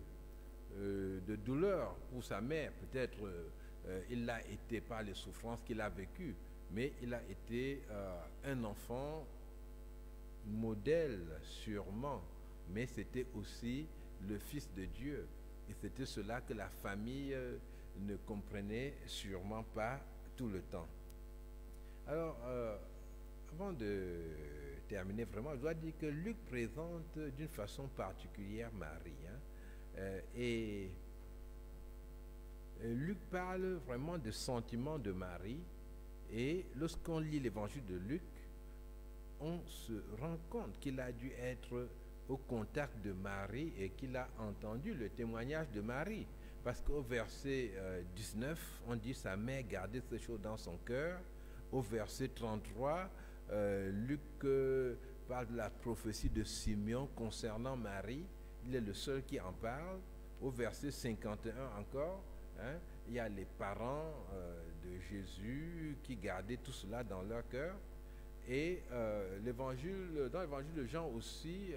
douleur pour sa mère. Peut-être il l'a été par les souffrances qu'il a vécues, mais il a été un enfant modèle sûrement, mais c'était aussi le Fils de Dieu. Et c'était cela que la famille ne comprenait sûrement pas tout le temps. Alors, avant de terminer vraiment, je dois dire que Luc présente d'une façon particulière Marie. Et Luc parle vraiment des sentiments de Marie. Et lorsqu'on lit l'évangile de Luc, on se rend compte qu'il a dû être au contact de Marie et qu'il a entendu le témoignage de Marie. Parce qu'au verset 19, on dit: sa mère gardait ces choses dans son cœur. Au verset 33, Luc parle de la prophétie de Simeon concernant Marie. Il est le seul qui en parle. Au verset 51 encore, il y a les parents de Jésus qui gardaient tout cela dans leur cœur. Et dans l'évangile de Jean aussi,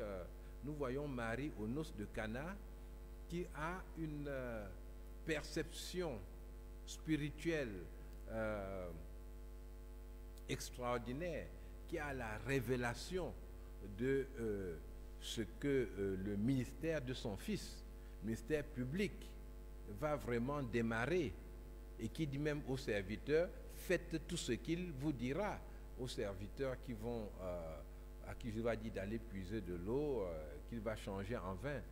nous voyons Marie aux noces de Cana qui a une perception spirituelle extraordinaire, qui a la révélation de ce que le ministère de son fils, ministère public, va vraiment démarrer, et qui dit même aux serviteurs: faites tout ce qu'il vous dira. Aux serviteurs qui vont, à qui je vais dire d'aller puiser de l'eau, qu'il va changer en vin.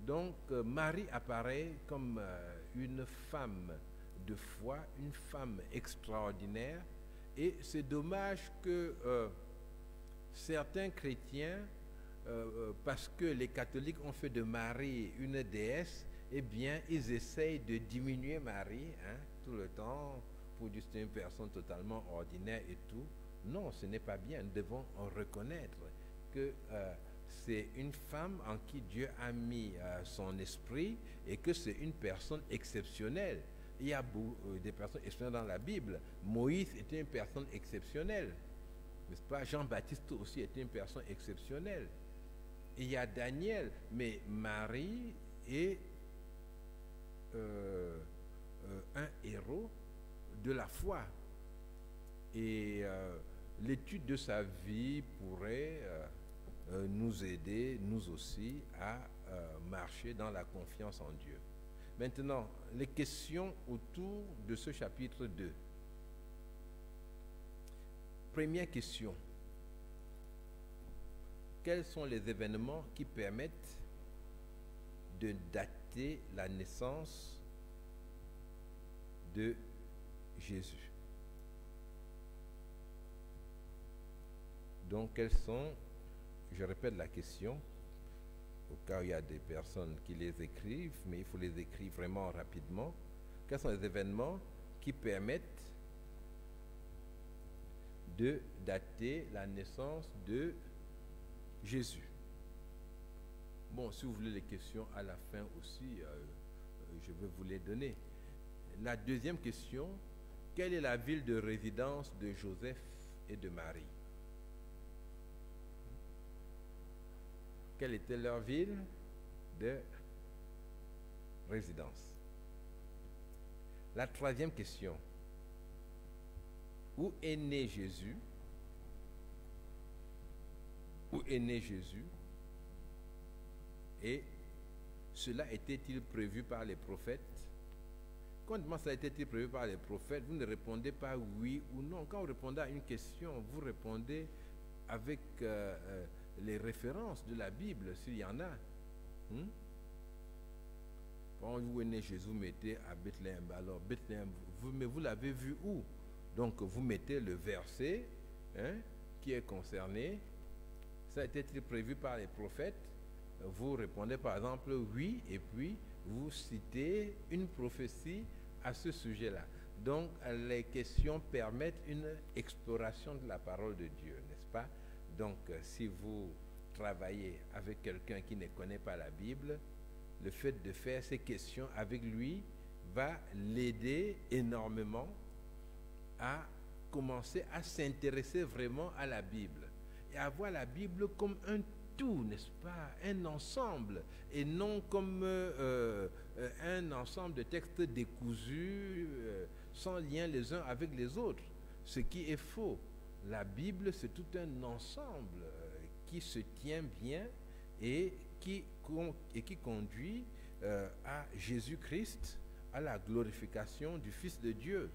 Donc Marie apparaît comme une femme de foi, une femme extraordinaire. Et c'est dommage que certains chrétiens, parce que les catholiques ont fait de Marie une déesse, eh bien, ils essayent de diminuer Marie tout le temps pour dire que c'est une personne totalement ordinaire et tout. Non, ce n'est pas bien. Nous devons reconnaître que c'est une femme en qui Dieu a mis son esprit et que c'est une personne exceptionnelle. il y a des personnes exceptionnelles dans la Bible. Moïse était une personne exceptionnelle, n'est-ce pas? Jean-Baptiste aussi était une personne exceptionnelle. Il y a Daniel, mais Marie est un héros de la foi. Et l'étude de sa vie pourrait nous aider, nous aussi, à marcher dans la confiance en Dieu. Maintenant, les questions autour de ce chapitre 2. Première question. Quels sont les événements qui permettent de dater la naissance de Jésus? Donc, quels sont, je répète la question, au cas où il y a des personnes qui les écrivent, mais il faut les écrire vraiment rapidement. Quels sont les événements qui permettent de dater la naissance de Jésus? Bon, si vous voulez les questions à la fin aussi, je vais vous les donner. La deuxième question, quelle est la ville de résidence de Joseph et de Marie? Quelle était leur ville de résidence? La troisième question, où est né Jésus? Où est né Jésus? Et cela était-il prévu par les prophètes? Quand on demande cela était-il prévu par les prophètes, vous ne répondez pas oui ou non. Quand vous répondez à une question, vous répondez avec les références de la Bible, s'il y en a. Quand vous est né Jésus, vous mettez à Bethléem. Alors, Bethléem, mais vous l'avez vu où? Donc, vous mettez le verset qui est concerné. Ça a été prévu par les prophètes. Vous répondez par exemple oui, et puis vous citez une prophétie à ce sujet-là. Donc, les questions permettent une exploration de la parole de Dieu, n'est-ce pas? Donc, si vous travaillez avec quelqu'un qui ne connaît pas la Bible, le fait de faire ces questions avec lui va l'aider énormément à commencer à s'intéresser vraiment à la Bible et à voir la Bible comme un tout, n'est-ce pas? Un ensemble, et non comme un ensemble de textes décousus, sans lien les uns avec les autres, ce qui est faux. La Bible, c'est tout un ensemble qui se tient bien et qui conduit à Jésus-Christ, à la glorification du Fils de Dieu.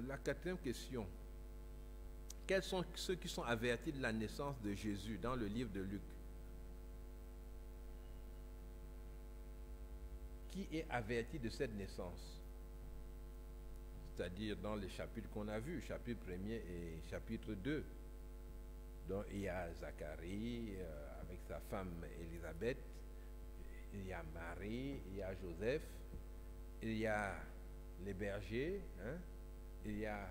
La quatrième question. Quels sont ceux qui sont avertis de la naissance de Jésus dans le livre de Luc? Qui est averti de cette naissance? C'est-à-dire dans les chapitres qu'on a vus, chapitre 1er et chapitre 2. Donc il y a Zacharie avec sa femme Élisabeth, il y a Marie, il y a Joseph, il y a les bergers, il y a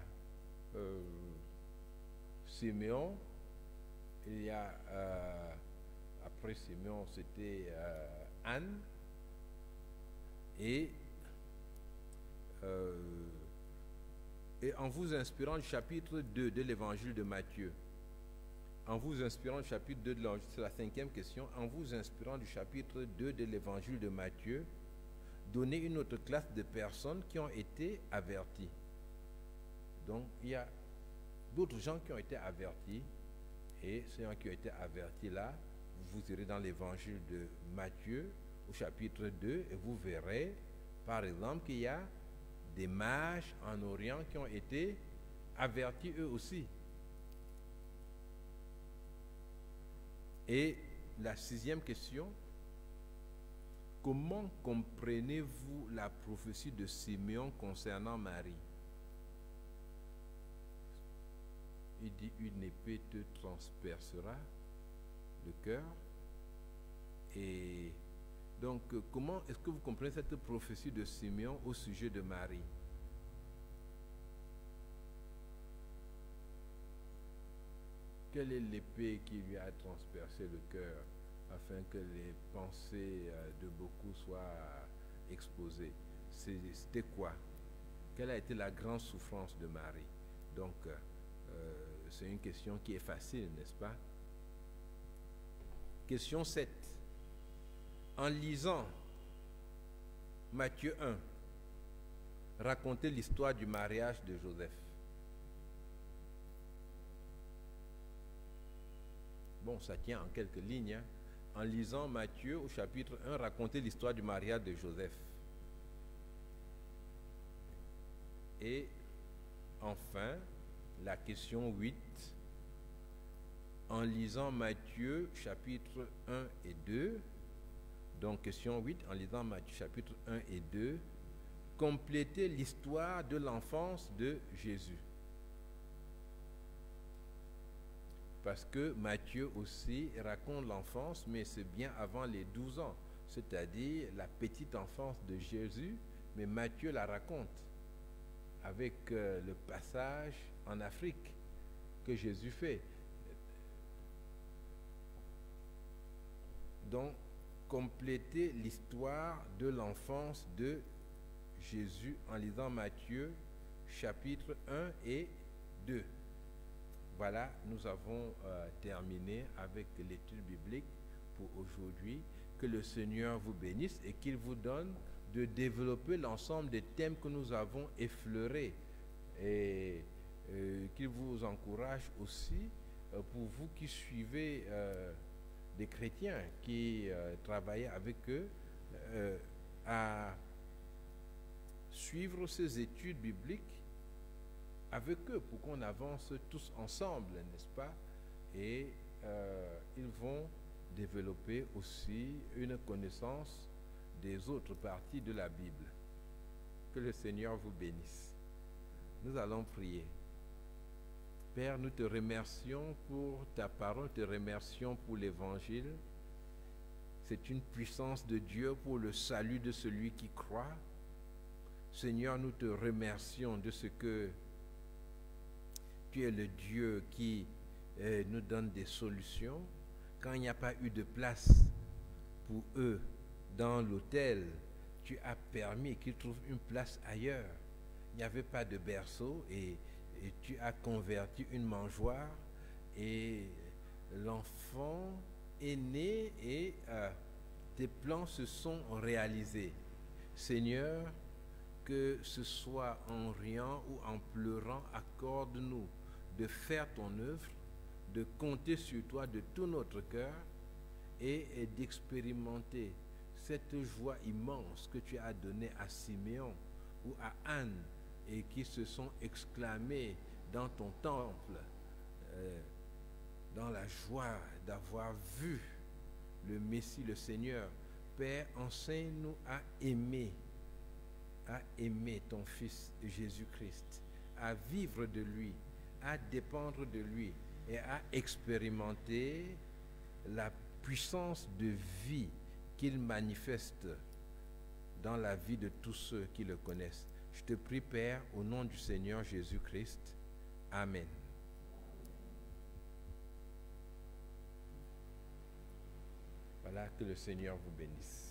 Siméon, il y a après Siméon c'était Anne, et en vous inspirant du chapitre 2 de l'évangile de Matthieu, en vous inspirant du chapitre 2 de l'évangile, c'est la cinquième question, en vous inspirant du chapitre 2 de l'évangile de Matthieu, donnez une autre classe de personnes qui ont été averties. Donc il y a d'autres gens qui ont été avertis, et ceux qui ont été avertis là, vous irez dans l'évangile de Matthieu au chapitre 2 et vous verrez par exemple qu'il y a des mages en Orient qui ont été avertis eux aussi. Et la sixième question, comment comprenez-vous la prophétie de Siméon concernant Marie? Il dit, une épée te transpercera le cœur. Et donc, comment est-ce que vous comprenez cette prophétie de Siméon au sujet de Marie? Quelle est l'épée qui lui a transpercé le cœur? afin que les pensées de beaucoup soient exposées. C'était quoi? Quelle a été la grande souffrance de Marie? Donc, c'est une question qui est facile, n'est-ce pas? Question 7. En lisant Matthieu 1, racontez l'histoire du mariage de Joseph. Bon, ça tient en quelques lignes. Hein. En lisant Matthieu au chapitre 1, racontez l'histoire du mariage de Joseph. Et enfin, la question 8, en lisant Matthieu chapitre 1 et 2, donc question 8, en lisant Matthieu chapitre 1 et 2, complétez l'histoire de l'enfance de Jésus. Parce que Matthieu aussi raconte l'enfance, mais c'est bien avant les 12 ans, c'est-à-dire la petite enfance de Jésus, mais Matthieu la raconte avec le passage en Afrique que Jésus fait. Donc, compléter l'histoire de l'enfance de Jésus en lisant Matthieu chapitre 1 et 2. Voilà, nous avons terminé avec l'étude biblique pour aujourd'hui. Que le Seigneur vous bénisse et qu'il vous donne de développer l'ensemble des thèmes que nous avons effleurés et qu'il vous encourage aussi pour vous qui suivez des chrétiens qui travaillent avec eux à suivre ces études bibliques avec eux pour qu'on avance tous ensemble, n'est-ce pas? Et ils vont développer aussi une connaissance des autres parties de la Bible. Que le Seigneur vous bénisse. Nous allons prier. Père, nous te remercions pour ta parole, te remercions pour l'évangile. C'est une puissance de Dieu pour le salut de celui qui croit. Seigneur, nous te remercions de ce que tu es le Dieu qui nous donne des solutions. Quand il n'y a pas eu de place pour eux dans l'hôtel, tu as permis qu'ils trouvent une place ailleurs. Il n'y avait pas de berceau et tu as converti une mangeoire et l'enfant est né et tes plans se sont réalisés. Seigneur, que ce soit en riant ou en pleurant, accorde-nous de faire ton œuvre, de compter sur toi de tout notre cœur et d'expérimenter cette joie immense que tu as donnée à Siméon ou à Anne et qui se sont exclamés dans ton temple, dans la joie d'avoir vu le Messie, le Seigneur. Père, enseigne-nous à aimer ton Fils Jésus-Christ, à vivre de lui, à dépendre de lui et à expérimenter la puissance de vie qu'il manifeste dans la vie de tous ceux qui le connaissent. Je te prie, Père, au nom du Seigneur Jésus-Christ. Amen. Voilà, que le Seigneur vous bénisse.